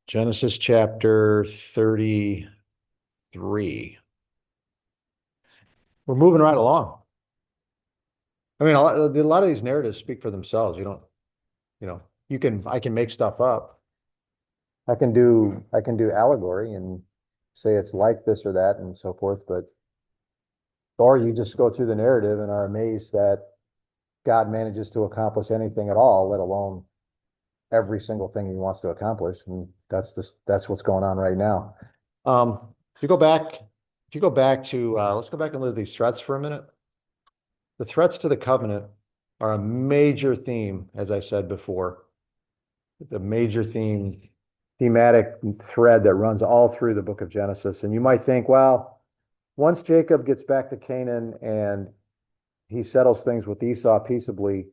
Genesis chapter 33. We're moving right along. I mean, a lot of these narratives speak for themselves. I can make stuff up. I can do allegory and say it's like this or that and so forth, or you just go through the narrative and are amazed that God manages to accomplish anything at all, let alone every single thing he wants to accomplish. And that's what's going on right now. If you go back, if you go back to let's go back and look at these threats for a minute. The threats to the covenant are a major theme, as I said before, the major thematic thread that runs all through the book of Genesis. And you might think, well, once Jacob gets back to Canaan and he settles things with Esau peaceably,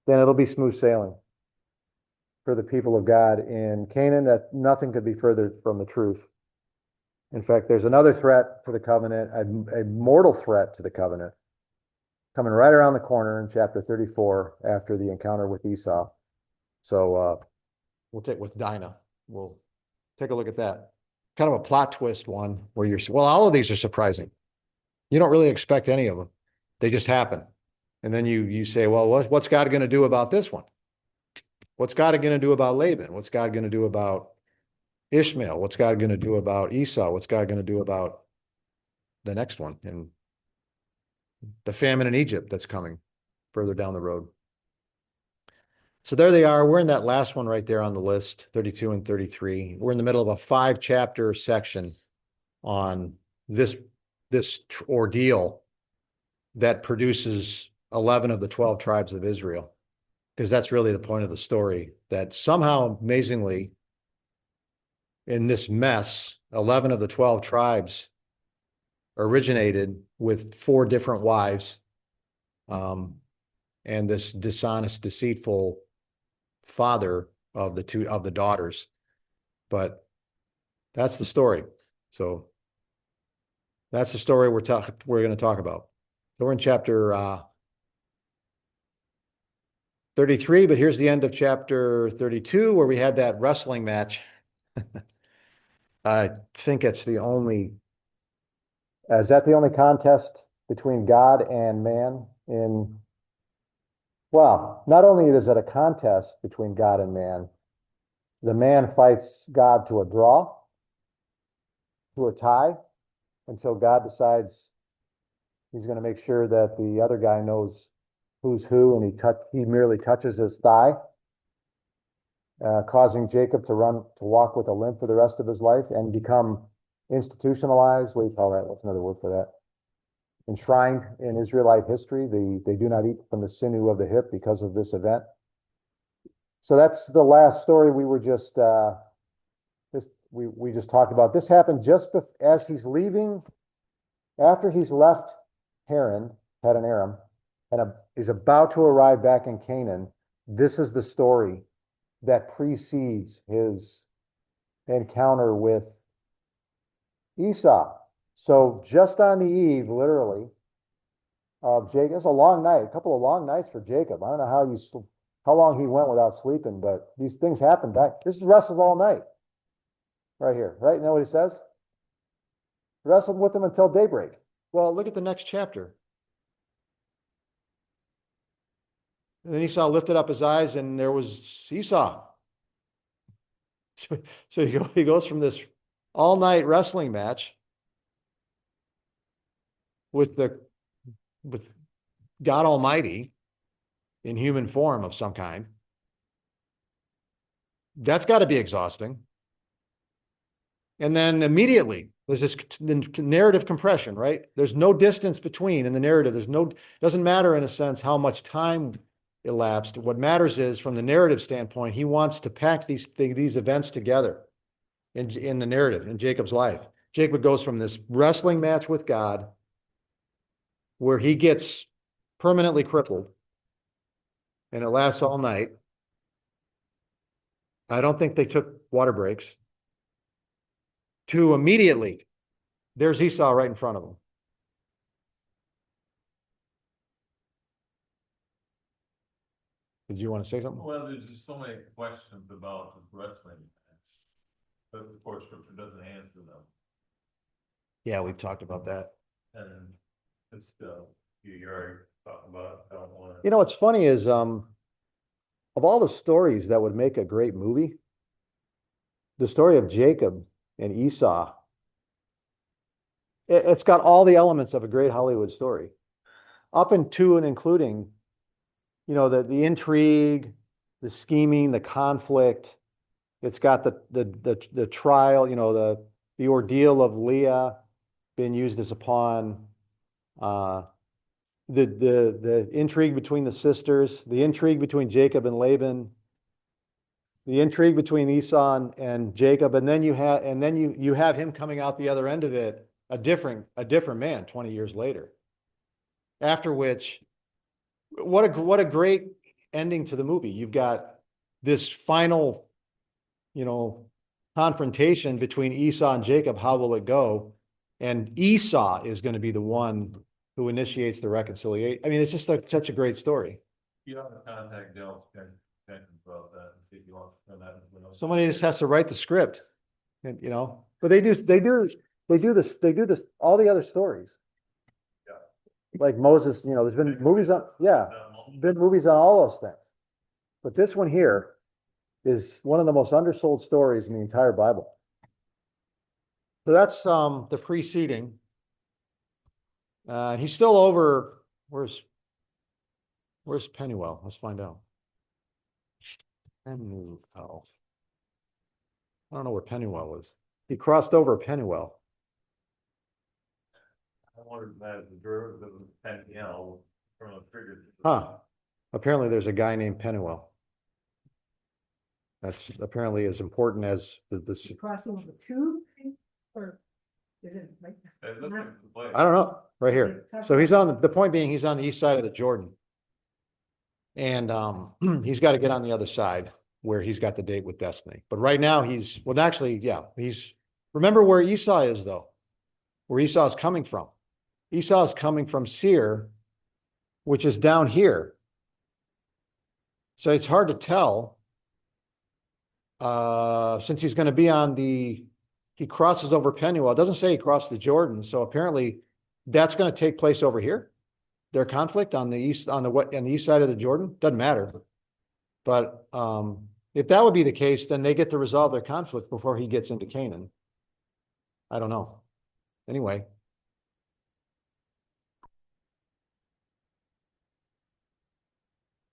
then it'll be smooth sailing for the people of God in Canaan. That nothing could be further from the truth. In fact, there's another threat to the covenant, a mortal threat to the covenant, coming right around the corner in chapter 34 after the encounter with Esau. So we'll take with Dinah. We'll take a look at that. Kind of a plot twist one where all of these are surprising. You don't really expect any of them. They just happen. And then you say, well, what's God going to do about this one? What's God going to do about Laban? What's God going to do about Ishmael? What's God going to do about Esau? What's God going to do about the next one? And the famine in Egypt that's coming further down the road. So there they are. We're in that last one right there on the list, 32 and 33. We're in the middle of a 5-chapter section on this ordeal that produces 11 of the 12 tribes of Israel, because that's really the point of the story, that somehow, amazingly, in this mess, 11 of the 12 tribes originated with 4 different wives, and this dishonest, deceitful father of the daughters. But that's the story. So that's the story we're going to talk about. So we're in chapter 33, but here's the end of chapter 32 where we had that wrestling match. I think is that the only contest between God and man well, not only is it a contest between God and man, the man fights God to a draw, to a tie, until God decides he's going to make sure that the other guy knows who's who, and he merely touches his thigh, causing Jacob to walk with a limp for the rest of his life and become institutionalized. What do you call that? What's another word for that? Enshrined in Israelite history. They do not eat from the sinew of the hip because of this event. So that's the last story we were just we just talked about. This happened just as he's leaving, after he's left Padan Aram, and he's about to arrive back in Canaan. This is the story that precedes his encounter with Esau. So just on the eve, literally, of Jacob, it's a long night, a couple of long nights for Jacob. I don't know how long he went without sleeping, but these things happened. This is wrestled all night, right here, right? You know what he says? Wrestled with him until daybreak. Well, look at the next chapter. And then Esau lifted up his eyes, and there was Esau. So he goes from this all-night wrestling match with God Almighty in human form of some kind. That's got to be exhausting. And then immediately there's this narrative compression, right? There's no distance between in the narrative. Doesn't matter in a sense how much time elapsed. What matters is, from the narrative standpoint, he wants to pack these events together in the narrative, in Jacob's life. Jacob goes from this wrestling match with God, where he gets permanently crippled, and it lasts all night. I don't think they took water breaks. To immediately, there's Esau right in front of him. Did you want to say something? Well, there's just so many questions about the wrestling match. But of course, scripture doesn't answer them. Yeah, we've talked about that. And it's, you already talked about, I don't wanna. You know, what's funny is, of all the stories that would make a great movie, the story of Jacob and Esau, it's got all the elements of a great Hollywood story, up into and including, you know, the intrigue, the scheming, the conflict. It's got the trial, you know, the ordeal of Leah being used as a pawn, the intrigue between the sisters, the intrigue between Jacob and Laban, the intrigue between Esau and Jacob, and then you have him coming out the other end of it, a different man 20 years later. After which, what a great ending to the movie. You've got this final, you know, confrontation between Esau and Jacob. How will it go? And Esau is going to be the one who initiates the reconciliation. I mean, it's just such a great story. You have to contact Dell about that and see if you want to send that. Somebody just has to write the script, and you know, but they do this, all the other stories. Yeah. Like Moses, you know, there's been movies on, yeah, been movies on all those things. But this one here is one of the most undersold stories in the entire Bible. So that's the preceding. He's still over. Where's Penuel? Let's find out. Penuel. I don't know where Penuel is. He crossed over Penuel. I wondered if that the derivative of Peniel from a trigger. Huh. Apparently there's a guy named Penuel. That's apparently as important as the Crossing the tube, or is it like? It looks like the place. I don't know, right here. So he's on, the point being, he's on the east side of the Jordan. And he's got to get on the other side where he's got the date with Destiny. But right now well, actually, yeah, remember where Esau is though, where Esau is coming from. Esau is coming from Seir, which is down here. So it's hard to tell, since he's going to be he crosses over Penuel. It doesn't say he crossed the Jordan. So apparently that's going to take place over here. Their conflict on the east side of the Jordan, doesn't matter. But if that would be the case, then they get to resolve their conflict before he gets into Canaan. I don't know. Anyway.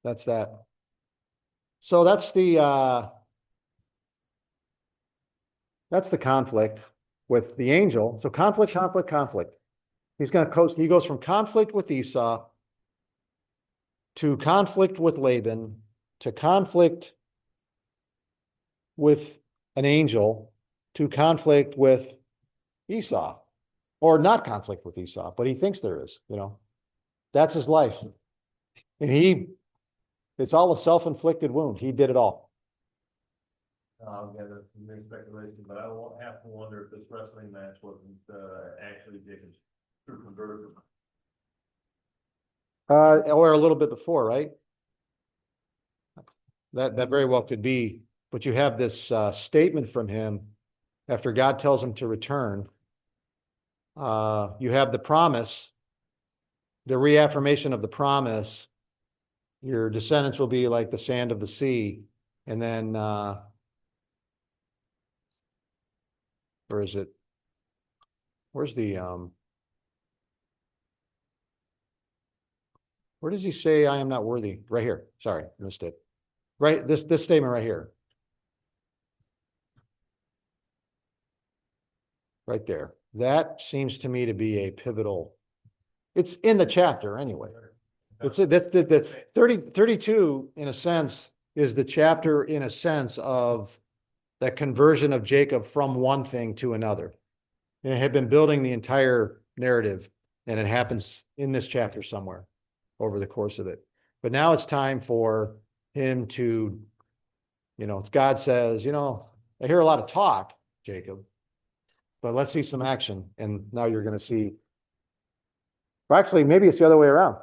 That's that. So that's the conflict with the angel. So conflict. He goes from conflict with Esau to conflict with Laban to conflict with an angel to conflict with Esau, or not conflict with Esau, but he thinks there is, you know, that's his life. And it's all a self-inflicted wound. He did it all. Yeah, that's some big speculation, but I won't have to wonder if this wrestling match wasn't actually Jacob's true conversion. Or a little bit before, right? That very well could be, but you have this statement from him after God tells him to return. You have the promise, the reaffirmation of the promise. Your descendants will be like the sand of the sea. And then, where is it? Where's the, where does he say, I am not worthy? Right here. Sorry, missed it. Right, this statement right here. Right there. That seems to me to be a pivotal. It's in the chapter anyway. That's the 32 in a sense is the chapter in a sense of that conversion of Jacob from one thing to another. And it had been building the entire narrative, and it happens in this chapter somewhere over the course of it. But now it's time for him to, you know, God says, you know, I hear a lot of talk, Jacob, but let's see some action. And now you're going to see, or actually, maybe it's the other way around.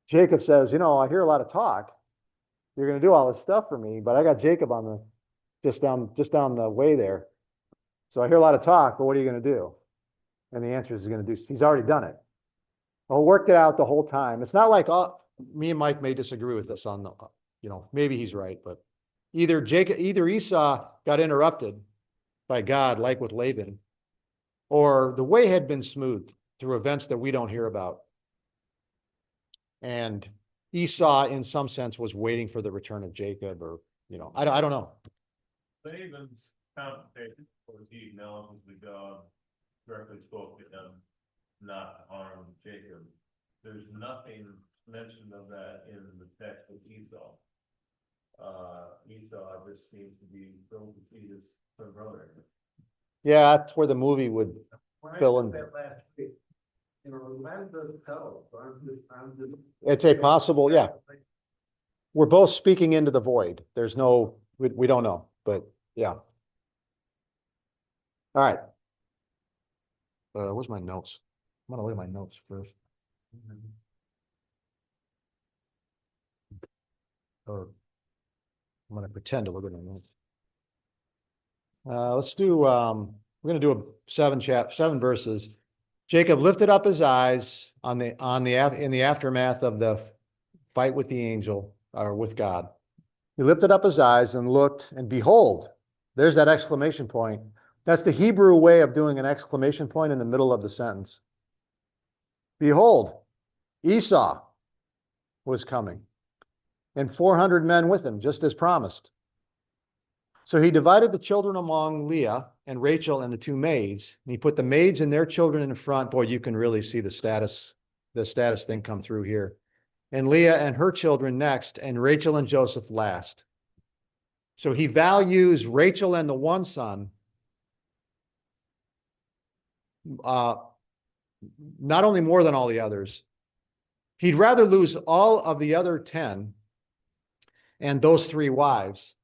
Jacob says, you know, I hear a lot of talk. You're going to do all this stuff for me, but I got Jacob on just down the way there. So I hear a lot of talk, but what are you gonna do? And the answer is he's gonna do, he's already done it. Well, worked it out the whole time. It's not like, me and Mike may disagree with this on the, maybe he's right, but either Esau got interrupted by God, like with Laban, or the way had been smoothed through events that we don't hear about. And Esau, in some sense, was waiting for the return of Jacob, or, I don't know. Laban's confrontation, or he acknowledges that God directly spoke to him, not to harm Jacob. There's nothing mentioned of that in the text of Esau. Esau just seems to be thrilled to see his twin brother. Yeah, that's where the movie would fill in. It's a possible, yeah. We're both speaking into the void. There's no, we don't know, but yeah. All right. Where's my notes? I'm gonna look at my notes first. Or I'm gonna pretend to look at my notes. Let's do, we're gonna do a 7 verses. Jacob lifted up his eyes in the aftermath of the fight with the angel, or with God. He lifted up his eyes and looked, and behold, there's that exclamation point. That's the Hebrew way of doing an exclamation point in the middle of the sentence. Behold, Esau was coming, and 400 men with him, just as promised. So he divided the children among Leah and Rachel and the 2 maids, and he put the maids and their children in front. Boy, you can really see the status thing come through here. And Leah and her children next, and Rachel and Joseph last. So he values Rachel and the one son not only more than all the others. He'd rather lose all of the other 10 and those 3 wives.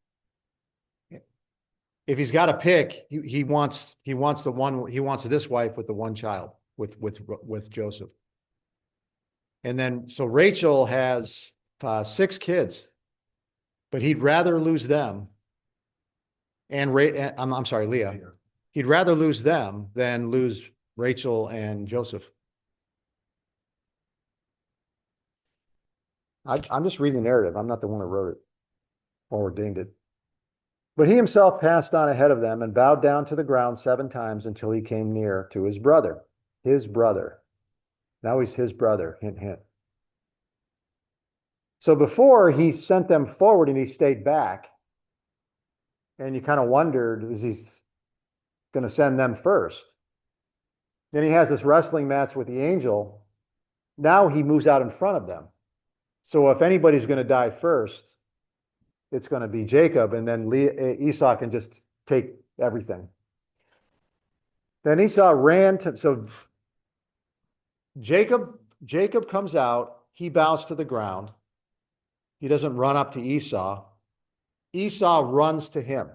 If he's got to pick, he wants this wife with the one child, with Joseph. And then, so Rachel has 6 kids, but he'd rather lose them. And I'm sorry, Leah. He'd rather lose them than lose Rachel and Joseph. I'm just reading the narrative. I'm not the one that wrote it or ordained it. But he himself passed on ahead of them and bowed down to the ground 7 times until he came near to his brother. His brother. Now he's his brother. Hint, hint. So before he sent them forward and he stayed back, and you kind of wondered, is he going to send them first? Then he has this wrestling match with the angel. Now he moves out in front of them. So if anybody's going to die first, it's going to be Jacob, and then Esau can just take everything. Then Esau ran to, so Jacob comes out, he bows to the ground. He doesn't run up to Esau. Esau runs to him.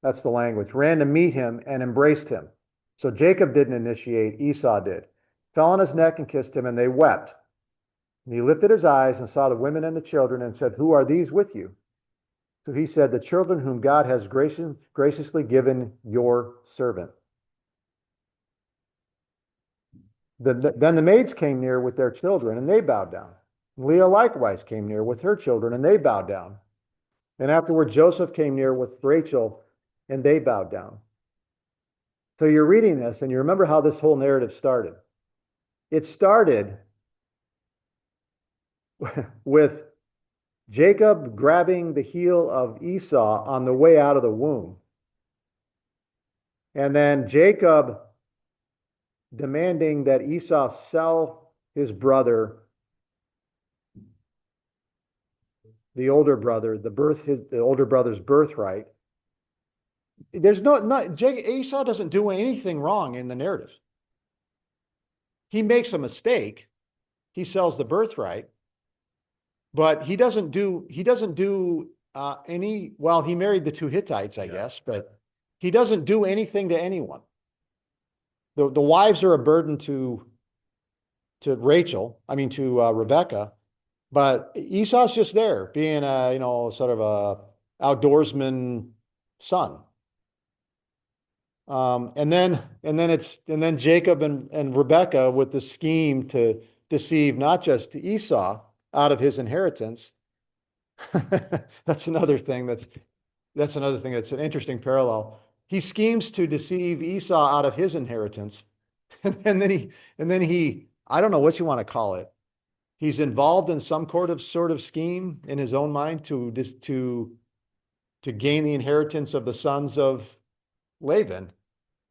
That's the language. Ran to meet him and embraced him. So Jacob didn't initiate, Esau did. Fell on his neck and kissed him, and they wept. And he lifted his eyes and saw the women and the children and said, "Who are these with you?" So he said, "The children whom God has graciously given your servant." Then the maids came near with their children, and they bowed down. Leah likewise came near with her children, and they bowed down. And afterward, Joseph came near with Rachel, and they bowed down. So you're reading this, and you remember how this whole narrative started. It started with Jacob grabbing the heel of Esau on the way out of the womb. And then Jacob demanding that Esau sell his brother, the older brother, the older brother's birthright. There's Esau doesn't do anything wrong in the narrative. He makes a mistake. He sells the birthright, but he doesn't do any, well, he married the 2 Hittites, I guess, but he doesn't do anything to anyone. The wives are a burden to Rachel, to Rebecca, but Esau's just there being sort of a outdoorsman son. And then Jacob and Rebekah with the scheme to deceive not just Esau out of his inheritance. That's another thing that's an interesting parallel. He schemes to deceive Esau out of his inheritance. And then he, I don't know what you want to call it. He's involved in some sort of scheme in his own mind to gain the inheritance of the sons of Laban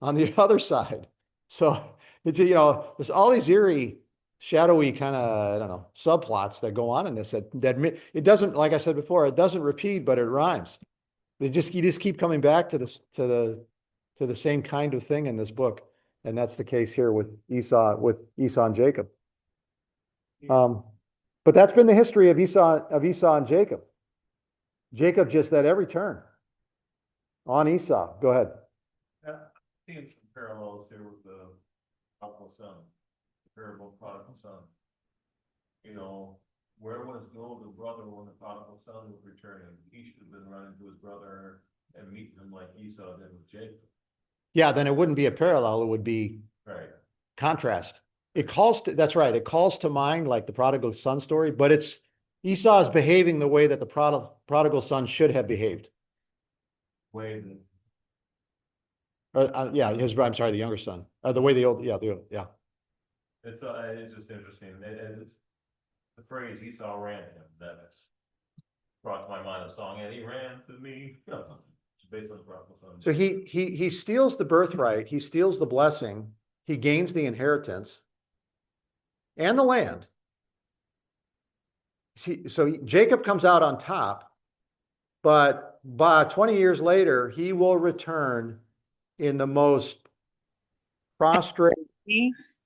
on the other side. So it's, there's all these eerie, shadowy kind of, I don't know, subplots that go on in this that it doesn't, like I said before, it doesn't repeat, but it rhymes. You just keep coming back to this, to the same kind of thing in this book. And that's the case here with Esau and Jacob. But that's been the history of Esau and Jacob. Jacob just at every turn on Esau. Go ahead. Seeing some parallels here with the prodigal son, the parable of prodigal son. Where was the older brother when the prodigal son was returning? He should have been running to his brother and meeting him like Esau did with Jacob. Yeah, then it wouldn't be a parallel. It would be Right. contrast. That's right. It calls to mind like the prodigal son story, but Esau is behaving the way that the prodigal son should have behaved. Way that I'm sorry, the younger son. The way yeah. it's just interesting. It's the phrase Esau ran him that brought to my mind a song, and he ran to me. It's based on the prodigal son. So he steals the birthright, he steals the blessing, he gains the inheritance and the land. So Jacob comes out on top, but by 20 years later, he will return in the most prostrate.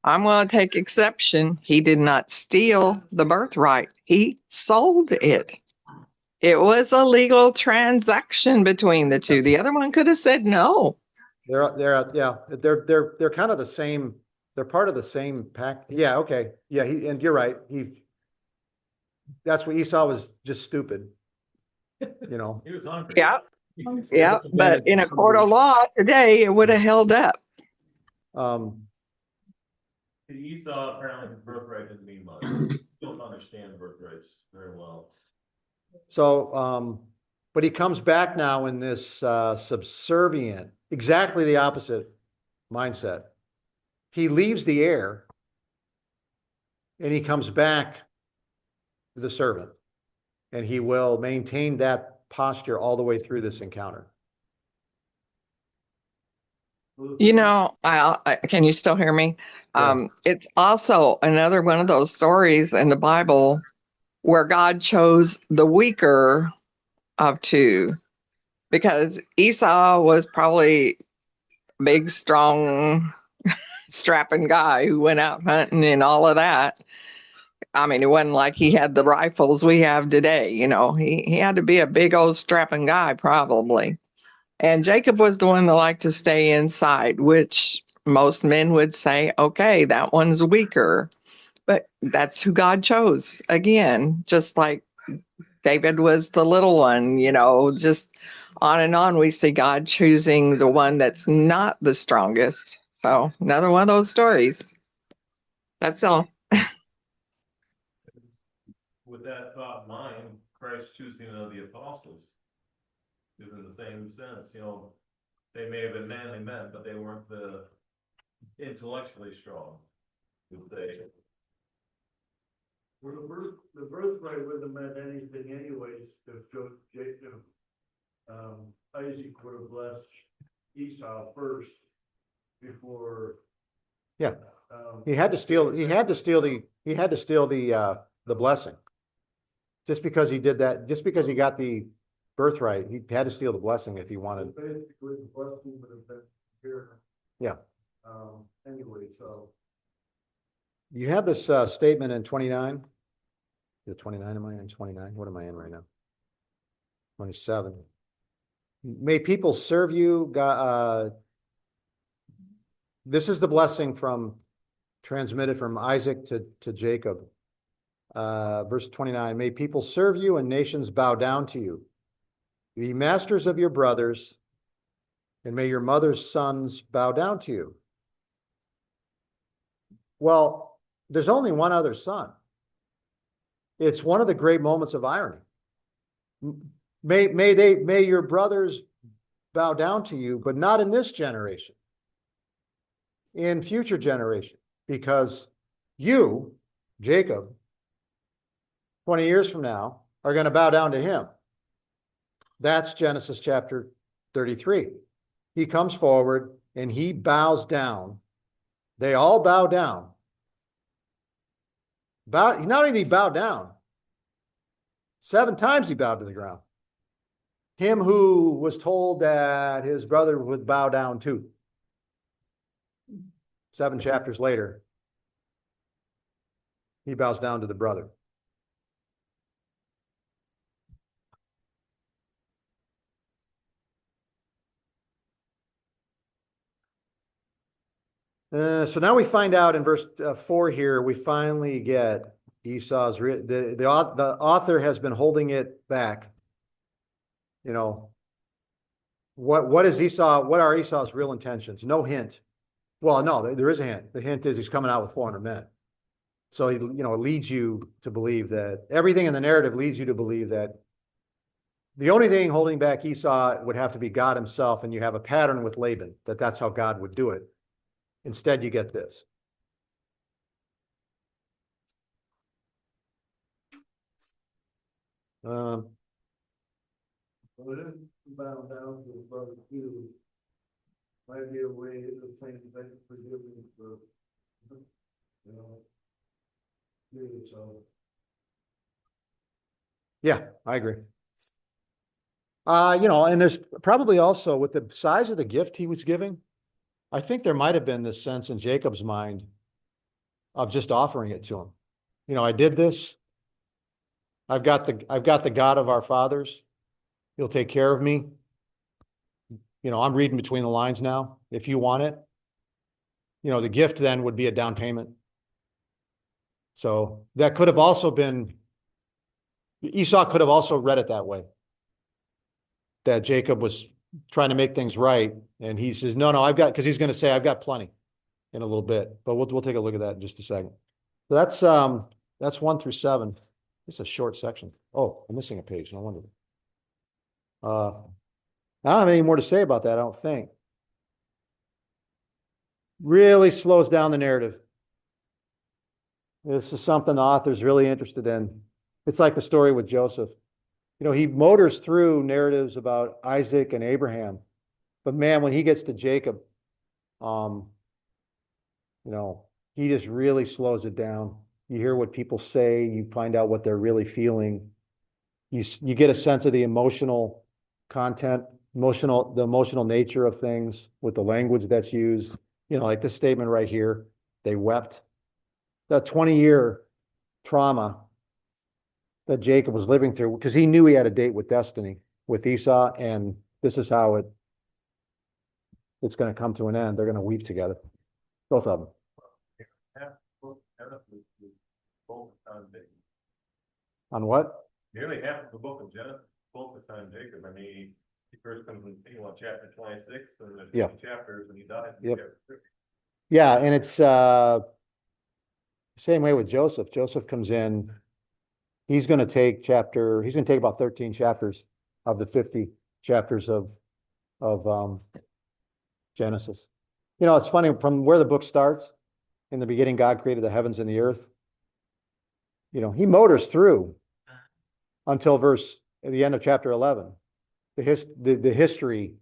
I'm going to take exception. He did not steal the birthright. He sold it. It was a legal transaction between the two. The other one could have said no. They're kind of the same. They're part of the same pack. Yeah. Okay. Yeah. And you're right. That's what Esau was just stupid. He was hungry. Yeah. Yeah. But in a court of law today, it would have held up. Esau apparently his birthright didn't mean much. Don't understand birthrights very well. So, but he comes back now in this subservient, exactly the opposite mindset. He leaves the heir and he comes back to the servant, and he will maintain that posture all the way through this encounter. Can you still hear me? Yeah. It's also another one of those stories in the Bible where God chose the weaker of two, because Esau was probably a big, strong, strapping guy who went out hunting and all of that. I mean, it wasn't like he had the rifles we have today. He had to be a big old strapping guy probably. And Jacob was the one that liked to stay inside, which most men would say, okay, that one's weaker. But that's who God chose. Again, just like David was the little one, just on and on, we see God choosing the one that's not the strongest. So another one of those stories. That's all. With that thought in mind, Christ choosing of the apostles is in the same sense. They may have been manly men, but they weren't the intellectually strong. The birthright wouldn't have meant anything anyways if Jacob, Isaac would have blessed Esau first before. Yeah. He had to steal the blessing. Just because he did that, just because he got the birthright, he had to steal the blessing if he wanted. Basically, the blessing would have been here. Yeah. Anyway, so. You have this statement in 29. Is it 29? Am I in 29? What am I in right now? 27. May people serve you. God, this is the blessing transmitted from Isaac to Jacob. Verse 29, may people serve you and nations bow down to you. Be masters of your brothers, and may your mother's sons bow down to you. Well, there's only one other son. It's one of the great moments of irony. May your brothers bow down to you, but not in this generation, in future generation, because you, Jacob, 20 years from now, are going to bow down to him. That's Genesis chapter 33. He comes forward and he bows down. They all bow down. Not only did he bow down, 7 times he bowed to the ground. Him who was told that his brother would bow down to. 7 chapters later, he bows down to the brother. So now we find out in verse 4 here, we finally get Esau's, the author has been holding it back. You know, what is Esau, what are Esau's real intentions? No hint. Well, no, there is a hint. The hint is he's coming out with 400 men. So, it leads you to believe that everything in the narrative leads you to believe that the only thing holding back Esau would have to be God himself. And you have a pattern with Laban, that's how God would do it. Instead, you get this. Well, it is bound down to his brother too. Might be a way to think that forgiveness for, so. Yeah, I agree. And there's probably also with the size of the gift he was giving, I think there might have been this sense in Jacob's mind of just offering it to him. I did this. I've got the God of our fathers. He'll take care of me. I'm reading between the lines now. If you want it, the gift then would be a down payment. So that could have also been, Esau could have also read it that way. That Jacob was trying to make things right. And he says, no, because he's going to say, I've got plenty in a little bit, but we'll take a look at that in just a second. So that's 1 through 7. It's a short section. Oh, I'm missing a page. No wonder. I don't have any more to say about that, I don't think. Really slows down the narrative. This is something the author's really interested in. It's like the story with Joseph. He motors through narratives about Isaac and Abraham. But man, when he gets to Jacob, he just really slows it down. You hear what people say, you find out what they're really feeling. You get a sense of the emotional content, the emotional nature of things with the language that's used. Like this statement right here, they wept. That 20-year trauma that Jacob was living through, because he knew he had a date with destiny with Esau, and this is how it's going to come to an end. They're going to weep together, both of them. On what? Nearly half of the book of Genesis focused on Jacob. I mean, he first comes in chapter 26, and there's 50 chapters, and he dies in chapter 50. Yeah, and it's same way with Joseph. Joseph comes in. He's going to take about 13 chapters of the 50 chapters of Genesis. It's funny from where the book starts. In the beginning, God created the heavens and the earth. He motors through until the end of chapter 11. The history,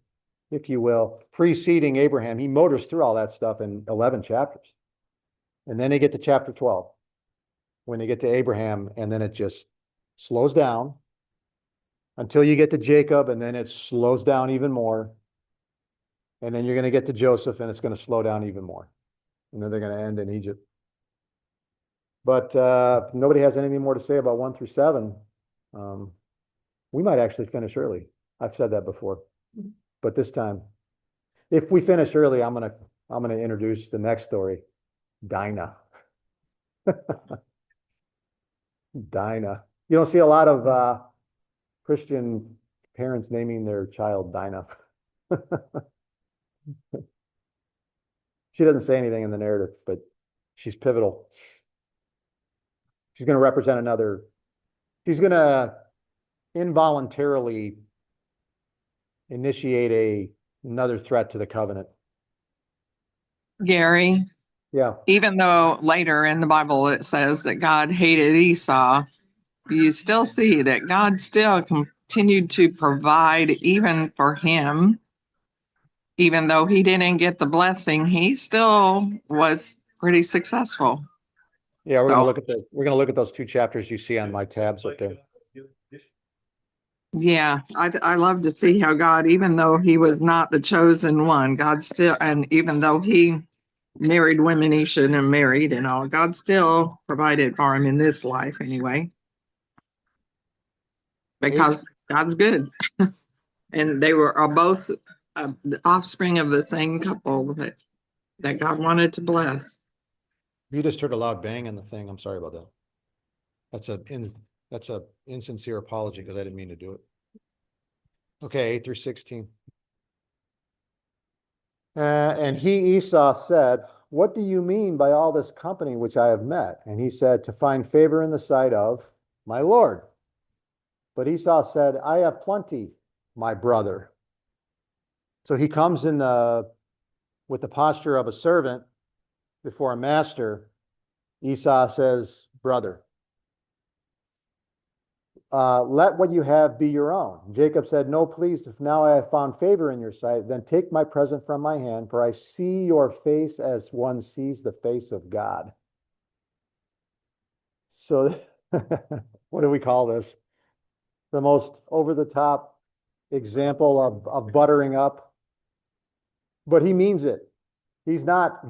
if you will, preceding Abraham. He motors through all that stuff in 11 chapters. And then they get to chapter 12. When they get to Abraham, and then it just slows down until you get to Jacob, and then it slows down even more. And then you're going to get to Joseph, and it's going to slow down even more. And then they're going to end in Egypt. But if nobody has anything more to say about 1 through 7, we might actually finish early. I've said that before. But this time, if we finish early, I'm gonna introduce the next story, Dinah. Dinah. You don't see a lot of Christian parents naming their child Dinah. She doesn't say anything in the narrative, but she's pivotal. She's going to represent another, she's going to involuntarily initiate another threat to the covenant. Gary, Yeah. even though later in the Bible it says that God hated Esau, you still see that God still continued to provide even for him. Even though he didn't get the blessing, he still was pretty successful. Yeah, we're So- gonna look at we're gonna look at those two chapters you see on my tabs up there. Yeah, I love to see how God, even though he was not the chosen one, God still, and even though he married women he shouldn't have married and all, God still provided for him in this life anyway. Because God's good. And they were both the offspring of the same couple that God wanted to bless. You just heard a loud bang on the thing. I'm sorry about that. That's a insincere apology because I didn't mean to do it. Okay, 8 through 16. And he, Esau, said, "What do you mean by all this company which I have met?" And he said, "To find favor in the sight of my Lord." But Esau said, "I have plenty, my brother." So he comes with the posture of a servant before a master. Esau says, "Brother, let what you have be your own." Jacob said, "No, please, if now I have found favor in your sight, then take my present from my hand, for I see your face as one sees the face of God." So what do we call this? The most over-the-top example of buttering up. But he means it. He's not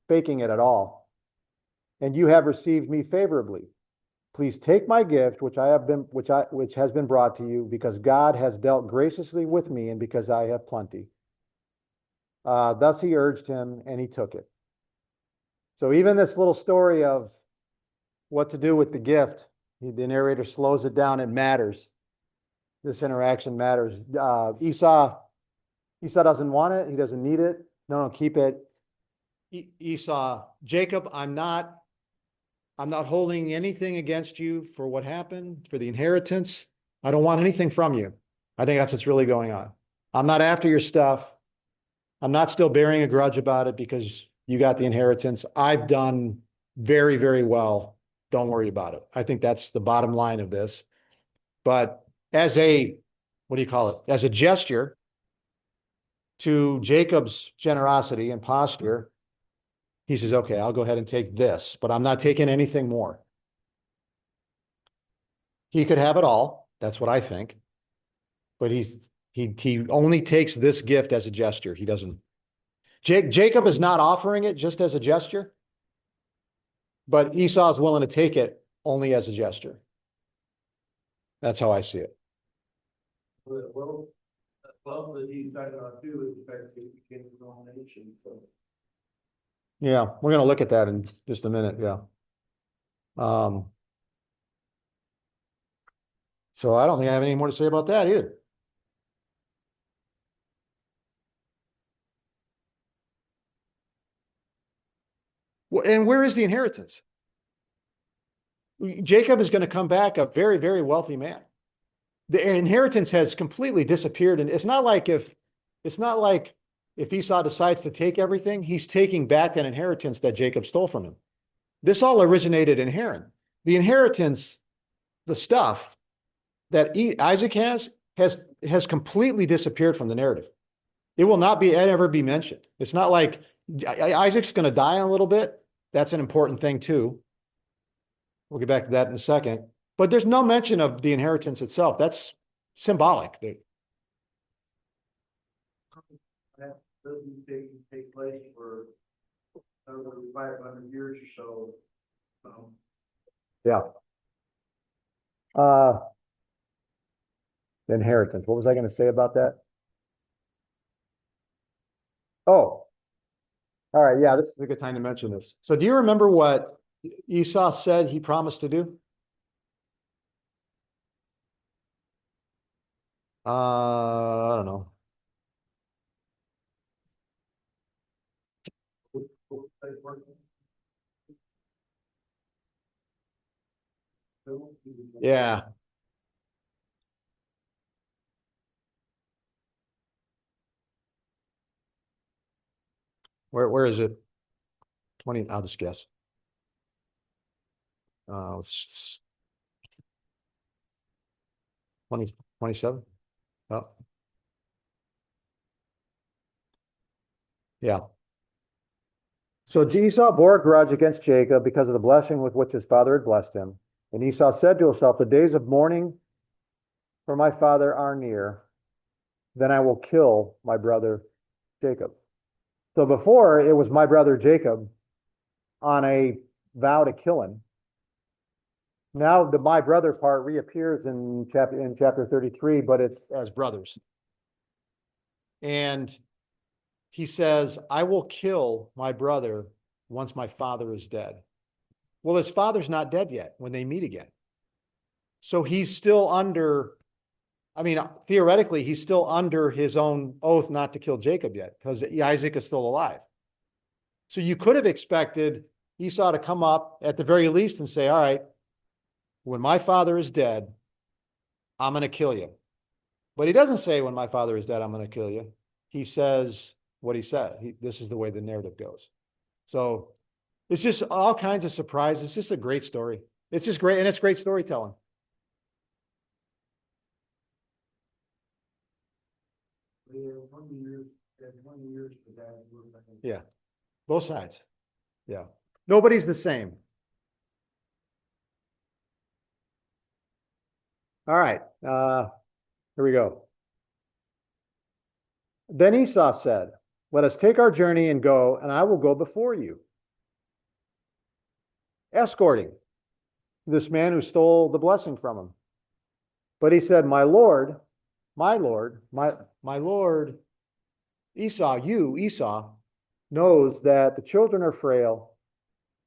faking it at all. "And you have received me favorably. Please take my gift, which has been brought to you, because God has dealt graciously with me, and because I have plenty." Thus he urged him, and he took it. So even this little story of what to do with the gift, the narrator slows it down. It matters. This interaction matters. Esau doesn't want it. He doesn't need it. No, keep it. Jacob, I'm not holding anything against you for what happened, for the inheritance. I don't want anything from you. I think that's what's really going on. I'm not after your stuff. I'm not still bearing a grudge about it because you got the inheritance. I've done very, very well. Don't worry about it. I think that's the bottom line of this. But as a gesture to Jacob's generosity and posture, he says, "Okay, I'll go ahead and take this, but I'm not taking anything more." He could have it all. That's what I think. But he only takes this gift as a gesture. He doesn't. Jacob is not offering it just as a gesture, but Esau is willing to take it only as a gesture. That's how I see it. Well, that he's talking about too is the fact that he became a domination, so. Yeah, we're going to look at that in just a minute. Yeah. So I don't think I have any more to say about that either. And where is the inheritance? Jacob is going to come back a very, very wealthy man. The inheritance has completely disappeared. And it's not like if Esau decides to take everything, he's taking back that inheritance that Jacob stole from him. This all originated in Haran. The inheritance, the stuff that Isaac has completely disappeared from the narrative. It will not ever be mentioned. It's not like Isaac's going to die in a little bit. That's an important thing too. We'll get back to that in a second. But there's no mention of the inheritance itself. That's symbolic. That doesn't take place for over 500 years or so. Yeah. The inheritance. What was I going to say about that? Oh, all right. Yeah, this is a good time to mention this. So do you remember what Esau said he promised to do? I don't know. Yeah. Where is it? 20, I'll just guess. It's 20, 27? Oh. Yeah. So Esau bore a grudge against Jacob because of the blessing with which his father had blessed him. And Esau said to himself, the days of mourning for my father are near. Then I will kill my brother Jacob. So before it was my brother Jacob on a vow to kill him. Now the my brother part reappears in chapter 33, but it's As brothers. And he says, I will kill my brother once my father is dead. Well, his father's not dead yet when they meet again. So he's still under, I mean, theoretically, he's still under his own oath not to kill Jacob yet because Isaac is still alive. So you could have expected Esau to come up at the very least and say, all right, when my father is dead, I'm going to kill you. But he doesn't say when my father is dead, I'm going to kill you. He says what he said. This is the way the narrative goes. So it's just all kinds of surprises. It's just a great story. It's just great. And it's great storytelling. Yeah. Both sides. Yeah. nobody's the same. All right, here we go. Then Esau said, let us take our journey and go, and I will go before you, escorting this man who stole the blessing from him. But he said, my Lord, Esau, you, Esau, knows that the children are frail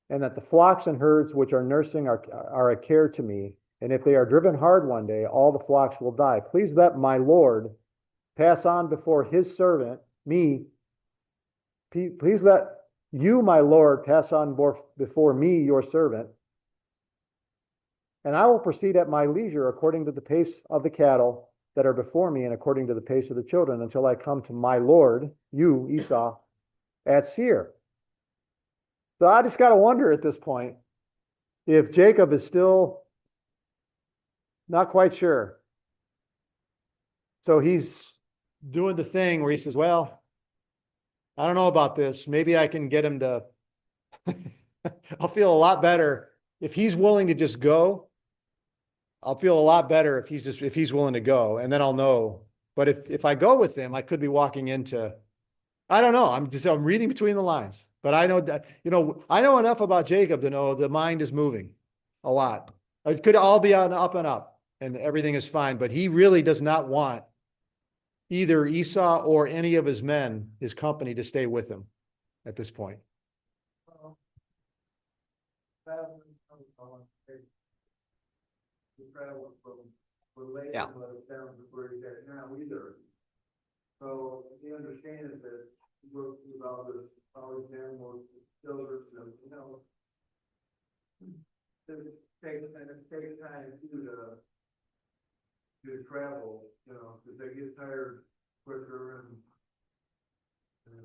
and that the flocks and herds which are nursing are a care to me. And if they are driven hard one day, all the flocks will die. Please let my Lord pass on before his servant, me. Please let you, my Lord, pass on before me, your servant. And I will proceed at my leisure according to the pace of the cattle that are before me and according to the pace of the children until I come to my Lord, you, Esau, at Seir. So I just got to wonder at this point if Jacob is still not quite sure. So he's doing the thing where he says, well, I don't know about this. Maybe I can get him to, I'll feel a lot better if he's willing to just go. I'll feel a lot better if he's willing to go, and then I'll know. But if I go with him, I could be walking into, I don't know. I'm reading between the lines, but I know that, I know enough about Jacob to know the mind is moving a lot. It could all be on up and up and everything is fine, but he really does not want either Esau or any of his men, his company, to stay with him at this point. Yeah. Down to where he's at now either. So he understands that he works with all his animals, children, take time to travel, because they get tired quicker and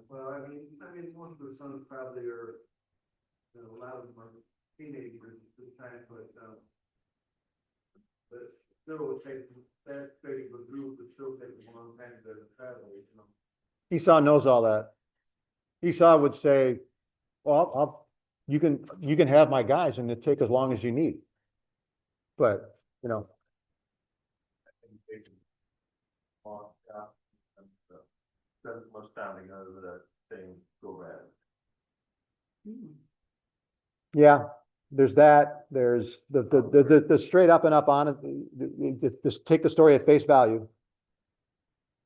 well, I mean, most of the sons probably are, a lot of them are teenagers at this time, but still it takes that big of a group, it still takes a long time to travel, Esau knows all that. Esau would say, well, you can have my guys and it take as long as you need. But, Spend much time together that thing go bad. yeah, there's that. There's the straight up and up on it. Just take the story at face value.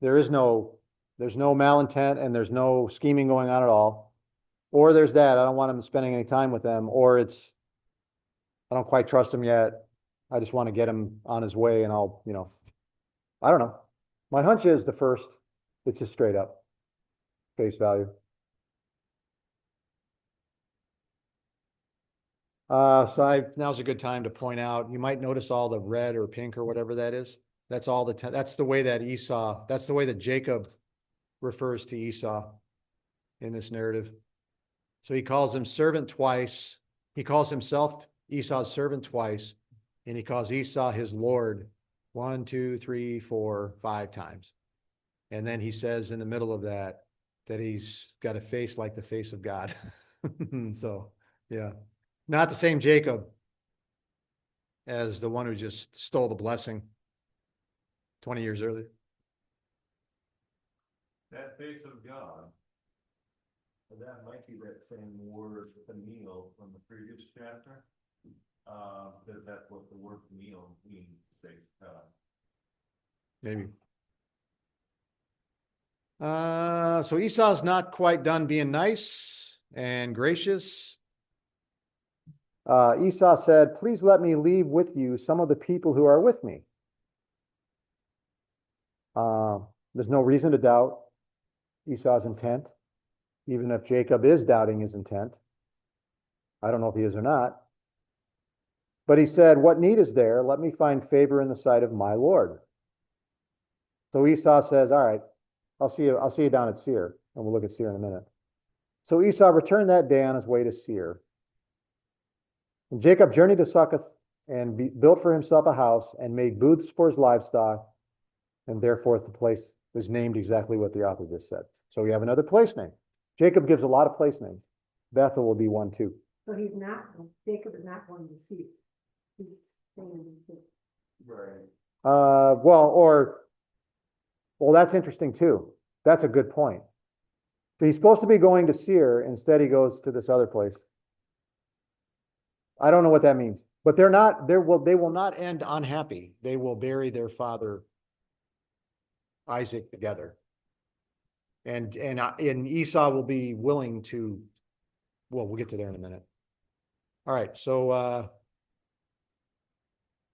There's no malintent and there's no scheming going on at all. Or there's that. I don't want him spending any time with them. Or I don't quite trust him yet. I just want to get him on his way and I'll, I don't know. My hunch is the first. It's just straight up face value. Now's a good time to point out, you might notice all the red or pink or whatever that is. That's all that's the way that Esau, that's the way that Jacob refers to Esau in this narrative. So he calls him servant twice. He calls himself Esau's servant twice, and he calls Esau his Lord 1, 2, 3, 4, 5 times. And then he says in the middle of that he's got a face like the face of God. So, yeah, not the same Jacob as the one who just stole the blessing 20 years earlier. That face of God. That might be that same word, Peniel, from the previous chapter. Because that's what the word Peniel means, face of God. Maybe. So Esau's not quite done being nice and gracious. Esau said, please let me leave with you some of the people who are with me. There's no reason to doubt Esau's intent, even if Jacob is doubting his intent. I don't know if he is or not. But he said, what need is there? Let me find favor in the sight of my Lord. So Esau says, all right, I'll see you down at Seir, and we'll look at Seir in a minute. So Esau returned that day on his way to Seir. And Jacob journeyed to Succoth and built for himself a house and made booths for his livestock. And therefore the place was named exactly what the author just said. So we have another place name. Jacob gives a lot of place names. Bethel will be one too. So he's not, Jacob is not going to see. He's staying. Right. Well, that's interesting too. That's a good point. So he's supposed to be going to Seir. Instead, he goes to this other place. I don't know what that means, but they will not And unhappy. They will bury their father Isaac together. And Esau will be willing to, well, we'll get to there in a minute. All right, so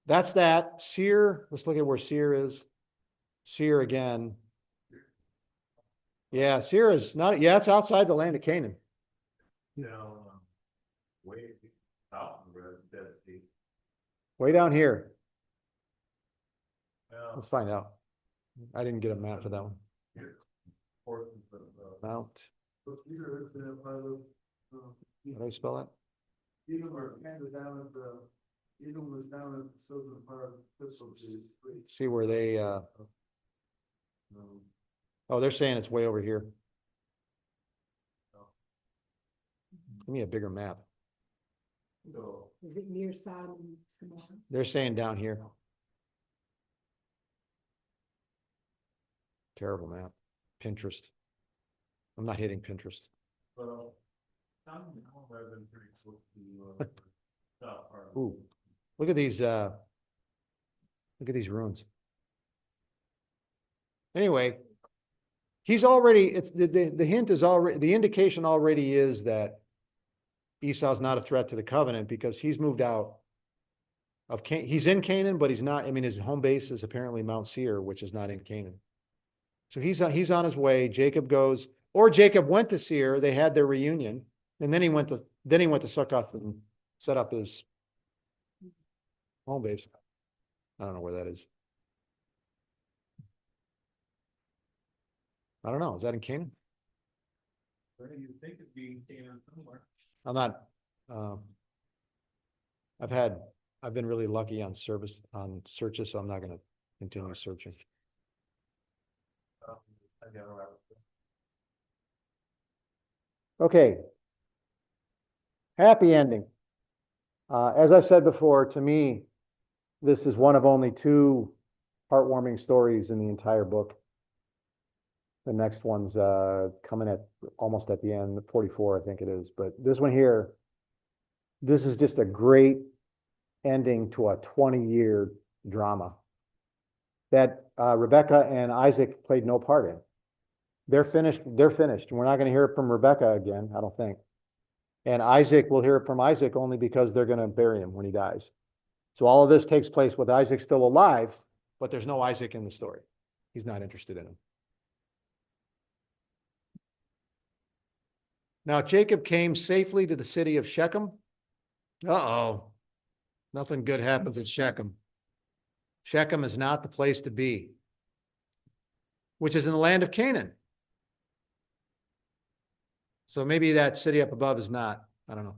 that's that. Seir, let's look at where Seir is. Seir again. Yeah, Seir is not, yeah, it's outside the land of Canaan. Way out in the Red Sea. way down here. Now, Let's find out. I didn't get a map for that one. portions of, Mount, So Peter is in a part of, how do I spell that? Edom or Canada down at the, Edom was down at the southern part of Thistle Creek. See where they, oh, they're saying it's way over here. Give me a bigger map. so, Is it near Sodom and Gomorrah? They're saying down here. Terrible map. Pinterest. I'm not hitting Pinterest. well, some now have been pretty close to, south part. Ooh, look at these ruins. Anyway, he's already, it's the hint is already, the indication already is that Esau's not a threat to the covenant because he's moved out of he's in Canaan, but he's not, I mean, his home base is apparently Mount Seir, which is not in Canaan. So he's on his way. Jacob goes, or Jacob went to Seir, they had their reunion, and then he went to Succoth and set up his home base. I don't know where that is. I don't know. Is that in Canaan? Where do you think it'd be in somewhere? I'm not, I've been really lucky on searches, so I'm not gonna continue searching. I got around. Okay. Happy ending. As I've said before, to me, this is one of only two heartwarming stories in the entire book. The next one's coming at almost at the end, 44, I think it is. But this one here, this is just a great ending to a 20-year drama that Rebecca and Isaac played no part in. They're finished. We're not going to hear it from Rebecca again, I don't think. And Isaac, we'll hear it from Isaac only because they're going to bury him when he dies. So all of this takes place with Isaac still alive, but there's no Isaac in the story. He's not interested in him. Now Jacob came safely to the city of Shechem, Uh-oh. Nothing good happens at Shechem. Shechem is not the place to be, which is in the land of Canaan. So maybe that city up above is not, I don't know.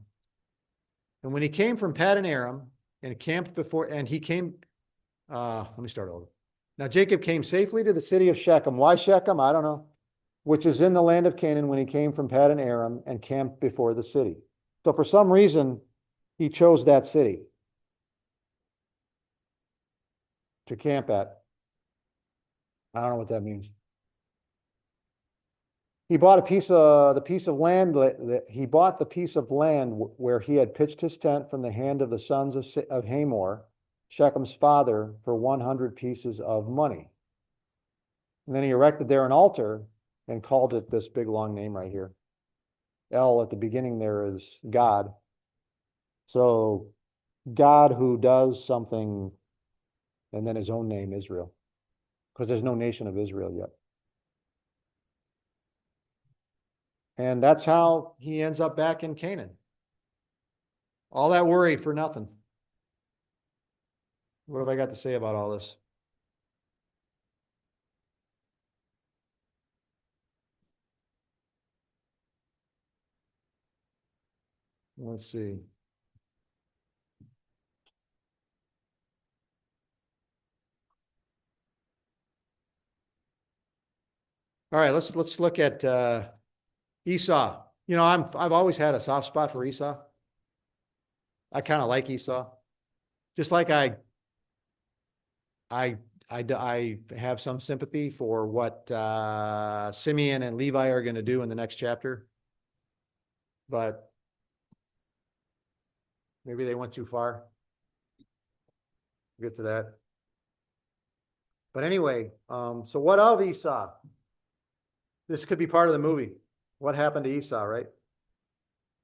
And when he came from Paddan Aram and camped before, and he came, let me start over. Now Jacob came safely to the city of Shechem. Why Shechem? I don't know. Which is in the land of Canaan when he came from Paddan Aram and camped before the city. So for some reason, he chose that city to camp at. I don't know what that means. He bought the piece of land where he had pitched his tent from the hand of the sons of Hamor, Shechem's father, for 100 pieces of money. And then he erected there an altar and called it this big long name right here. El at the beginning there is God. So God who does something, and then his own name, Israel, because there's no nation of Israel yet. And that's how he ends up back in Canaan. All that worry for nothing. What have I got to say about all this? Let's see. All right, let's look at Esau. You know, I've always had a soft spot for Esau. I kind of like Esau. Just like I have some sympathy for what Simeon and Levi are going to do in the next chapter. But maybe they went too far. We'll get to that. But anyway, so what of Esau? This could be part of the movie. What happened to Esau, right?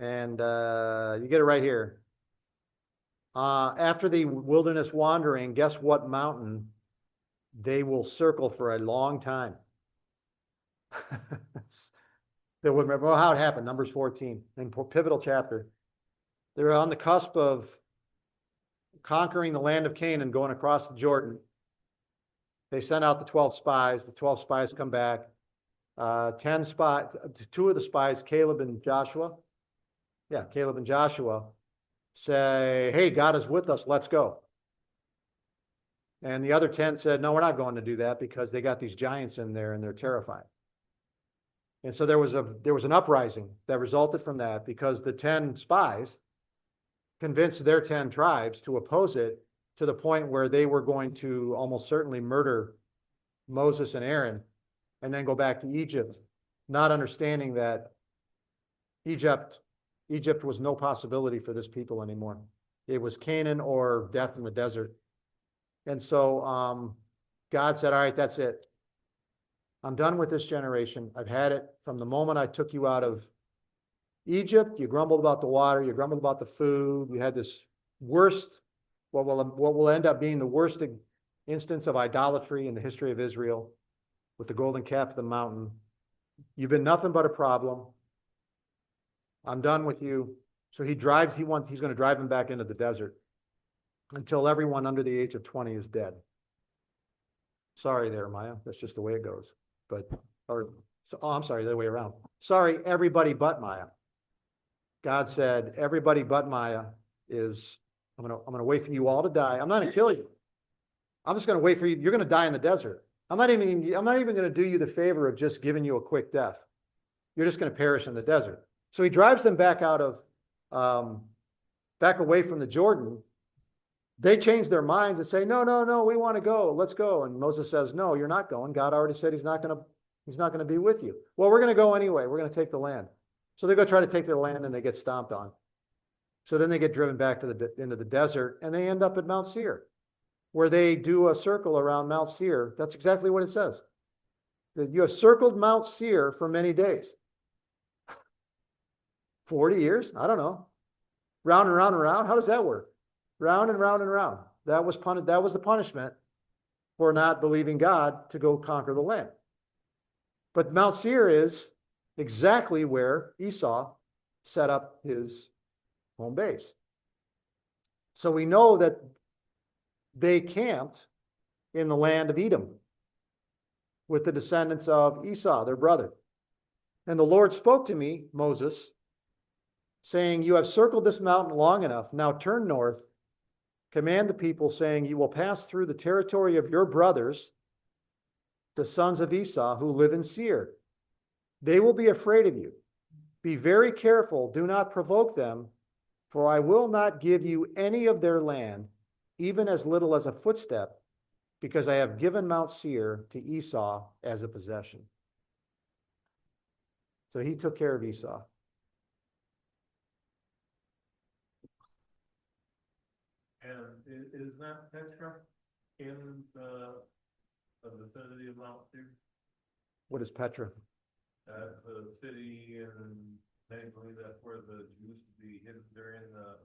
And you get it right here. After the wilderness wandering, guess what mountain they will circle for a long time? They would remember how it happened. Numbers 14, in pivotal chapter. They're on the cusp of conquering the land of Canaan, going across the Jordan. They send out the 12 spies. The 12 spies come back. 10 spies, 2 of the spies, Caleb and Joshua. Yeah, Caleb and Joshua say, hey, God is with us, let's go. And the other 10 said, no, we're not going to do that because they got these giants in there and they're terrifying. And so there was an uprising that resulted from that because the 10 spies convinced their 10 tribes to oppose it to the point where they were going to almost certainly murder Moses and Aaron and then go back to Egypt, not understanding that Egypt was no possibility for this people anymore. It was Canaan or death in the desert. And so God said, all right, that's it. I'm done with this generation. I've had it from the moment I took you out of Egypt. You grumbled about the water. You grumbled about the food. You had this worst, what will end up being the worst instance of idolatry in the history of Israel with the golden calf of the mountain. You've been nothing but a problem. I'm done with you. So he's going to drive him back into the desert until everyone under the age of 20 is dead. Sorry there, Maya. That's just the way it goes. I'm sorry, the other way around. Sorry, everybody but Maya. God said, everybody but Maya is, I'm gonna wait for you all to die. I'm not gonna kill you. I'm just gonna wait for you. You're gonna die in the desert. I'm not even gonna do you the favor of just giving you a quick death. You're just gonna perish in the desert. So he drives them back out of, back away from the Jordan. They change their minds and say, no, we want to go. Let's go. And Moses says, no, you're not going. God already said he's not going to be with you. Well, we're going to go anyway. We're going to take the land. So they go try to take the land and they get stomped on. So then they get driven back to into the desert and they end up at Mount Seir, where they do a circle around Mount Seir. That's exactly what it says. That you have circled Mount Seir for many days. 40 years? I don't know. Round and round and round. How does that work? Round and round and round. That was the punishment for not believing God to go conquer the land. But Mount Seir is exactly where Esau set up his home base. So we know that they camped in the land of Edom with the descendants of Esau, their brother. And the Lord spoke to me, Moses, saying, you have circled this mountain long enough. Now turn north, command the people, saying, you will pass through the territory of your brothers, the sons of Esau, who live in Seir. They will be afraid of you. Be very careful. Do not provoke them, for I will not give you any of their land, even as little as a footstep, because I have given Mount Seir to Esau as a possession. So he took care of Esau. And is not Petra in the vicinity of Mount Seir? What is Petra? That's a city in, they believe that's where the Jews would be hidden during the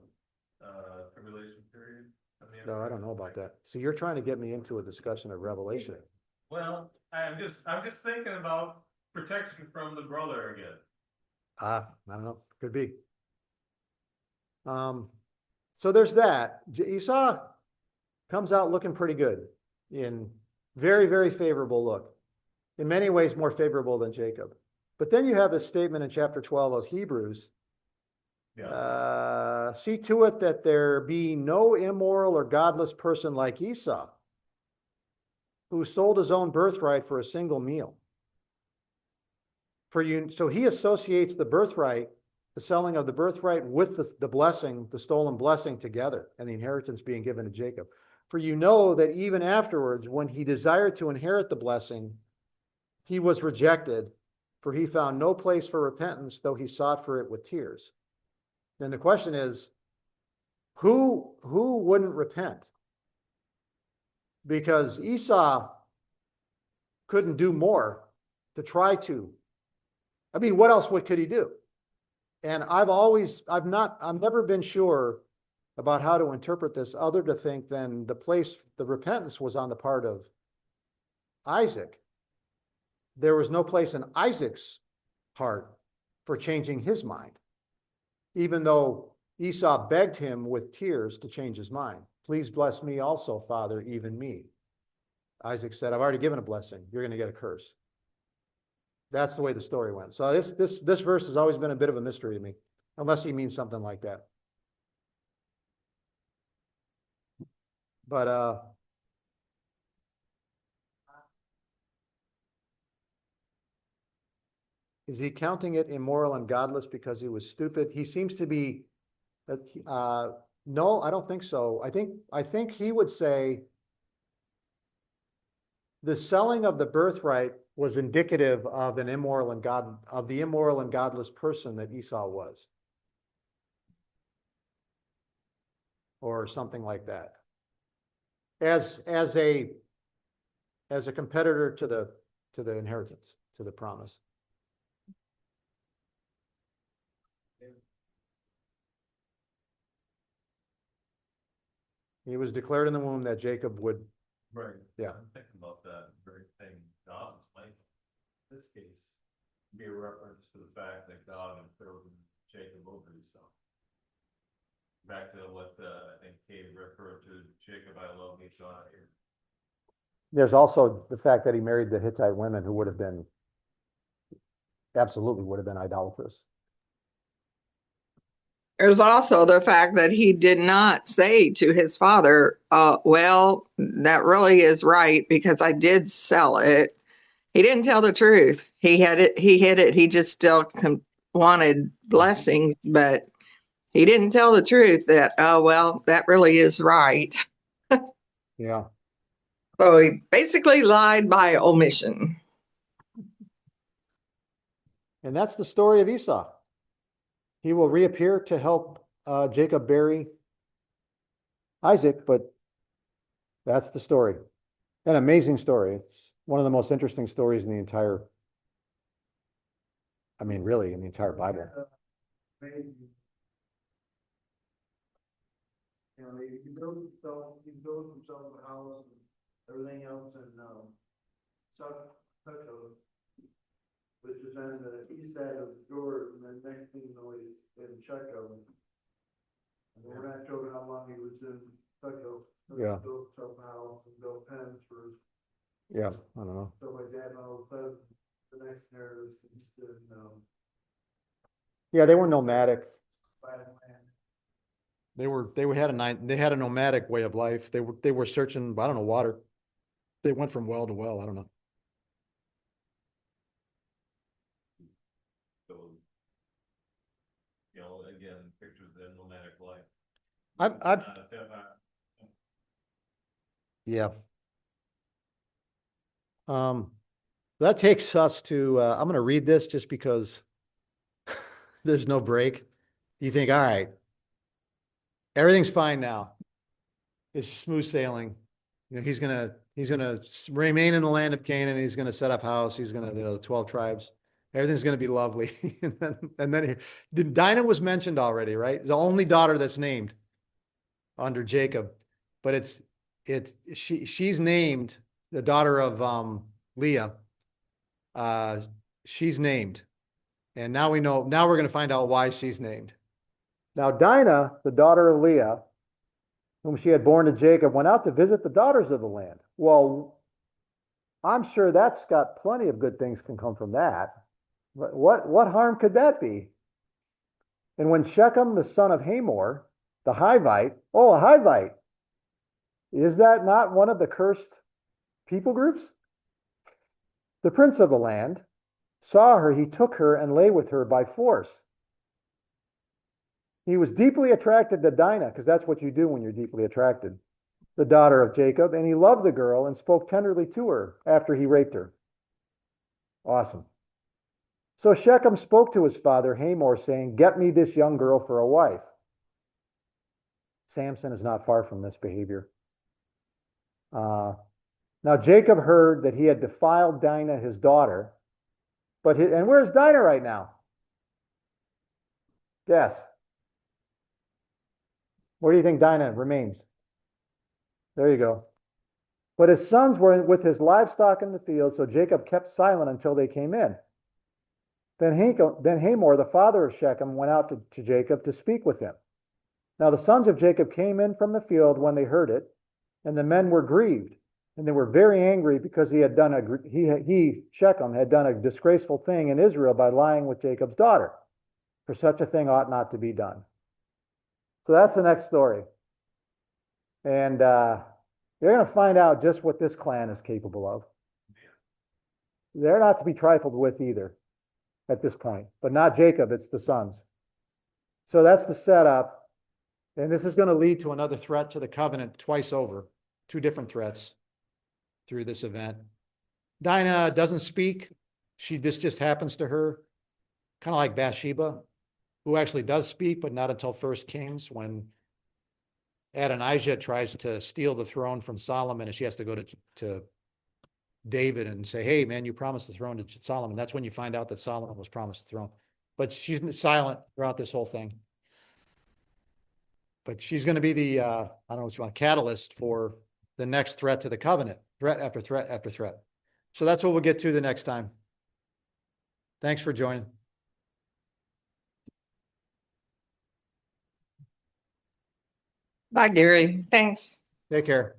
tribulation period. No, I don't know about that. So you're trying to get me into a discussion of Revelation. Well, I'm just thinking about protection from the brother again. I don't know. Could be. So there's that. Esau comes out looking pretty good, in very, very favorable look. In many ways more favorable than Jacob. But then you have this statement in chapter 12 of Hebrews. Yeah. See to it that there be no immoral or godless person like Esau, who sold his own birthright for a single meal. So he associates the birthright, the selling of the birthright, with the blessing, the stolen blessing together, and the inheritance being given to Jacob. For you know that even afterwards, when he desired to inherit the blessing, he was rejected, for he found no place for repentance, though he sought for it with tears. Then the question is, who wouldn't repent? Because Esau couldn't do more to try to. I mean, what else could he do? And I've never been sure about how to interpret this other to think than the repentance was on the part of Isaac. There was no place in Isaac's heart for changing his mind, even though Esau begged him with tears to change his mind. Please bless me also, Father, even me. Isaac said, I've already given a blessing. You're going to get a curse. That's the way the story went. So this verse has always been a bit of a mystery to me, unless he means something like that. But is he counting it immoral and godless because he was stupid? He seems to be, no, I don't think so. I think he would say the selling of the birthright was indicative of the immoral and godless person that Esau was. Or something like that. As a competitor to the inheritance, to the promise. He was declared in the womb that Jacob would. Right. Yeah. I'm thinking about that very thing. God might, in this case, be a reference to the fact that God had chosen Jacob over Esau. Back to what I think Kate referred to, Jacob, I love Esau here. There's also the fact that he married the Hittite women who absolutely would have been idolatrous. There's also the fact that he did not say to his father, well, that really is right because I did sell it. He didn't tell the truth. He hid it. He just still wanted blessings, but he didn't tell the truth that, oh, well, that really is right. Yeah. So he basically lied by omission. And that's the story of Esau. He will reappear to help Jacob bury Isaac, but that's the story. An amazing story. It's one of the most interesting stories in the entire, really in the entire Bible. Maybe. You know, he builds himself a house and everything else in, Succoth, which is on the east side of Jordan, and then next thing you know, he's in Shechem. And we're not sure how long he was in Stucco. Yeah. Built some house and built pens for Yeah, I don't know. stuff like that, and all of a sudden, the next narrative is in, Yeah, they were nomadic. buying land. They had a nomadic way of life. They were searching, I don't know, water. They went from well to well. I don't know. So, you know, again, pictures of the nomadic life. I've Yeah. That takes us to, I'm gonna read this just because there's no break. You think, all right, everything's fine now. It's smooth sailing. You know, he's gonna remain in the land of Canaan. He's gonna set up house. He's gonna, the 12 tribes. Everything's gonna be lovely. And then Dinah was mentioned already, right? The only daughter that's named under Jacob, but she's named the daughter of Leah. She's named, and now we're going to find out why she's named. Now Dinah, the daughter of Leah, whom she had born to Jacob, went out to visit the daughters of the land. Well, I'm sure that's got plenty of good things can come from that. But what harm could that be? And when Shechem, the son of Hamor, the Hivite, a Hivite, is that not one of the cursed people groups? The prince of the land saw her, he took her and lay with her by force. He was deeply attracted to Dinah, because that's what you do when you're deeply attracted, the daughter of Jacob, and he loved the girl and spoke tenderly to her after he raped her. Awesome. So Shechem spoke to his father Hamor, saying, "Get me this young girl for a wife." Samson is not far from this behavior. Now Jacob heard that he had defiled Dinah, his daughter, and where's Dinah right now? Guess. Where do you think Dinah remains? There you go. But his sons were with his livestock in the field, so Jacob kept silent until they came in. Then Hamor, the father of Shechem, went out to Jacob to speak with him. Now the sons of Jacob came in from the field when they heard it, and the men were grieved, and they were very angry because Shechem had done a disgraceful thing in Israel by lying with Jacob's daughter. For such a thing ought not to be done. So that's the next story. And you're going to find out just what this clan is capable of. They're not to be trifled with either at this point, but not Jacob, it's the sons. So that's the setup. And this is going to lead to another threat to the covenant twice over, 2 different threats through this event. Dinah doesn't speak. This just happens to her, kind of like Bathsheba, who actually does speak, but not until 1 Kings, when Adonijah tries to steal the throne from Solomon, and she has to go to David and say, "Hey, man, you promised the throne to Solomon." That's when you find out that Solomon was promised the throne. But she's silent throughout this whole thing. But she's going to be the, I don't know what you want, catalyst for the next threat to the covenant, threat after threat after threat. So that's what we'll get to the next time. Thanks for joining. Bye, Gary. Thanks. Take care.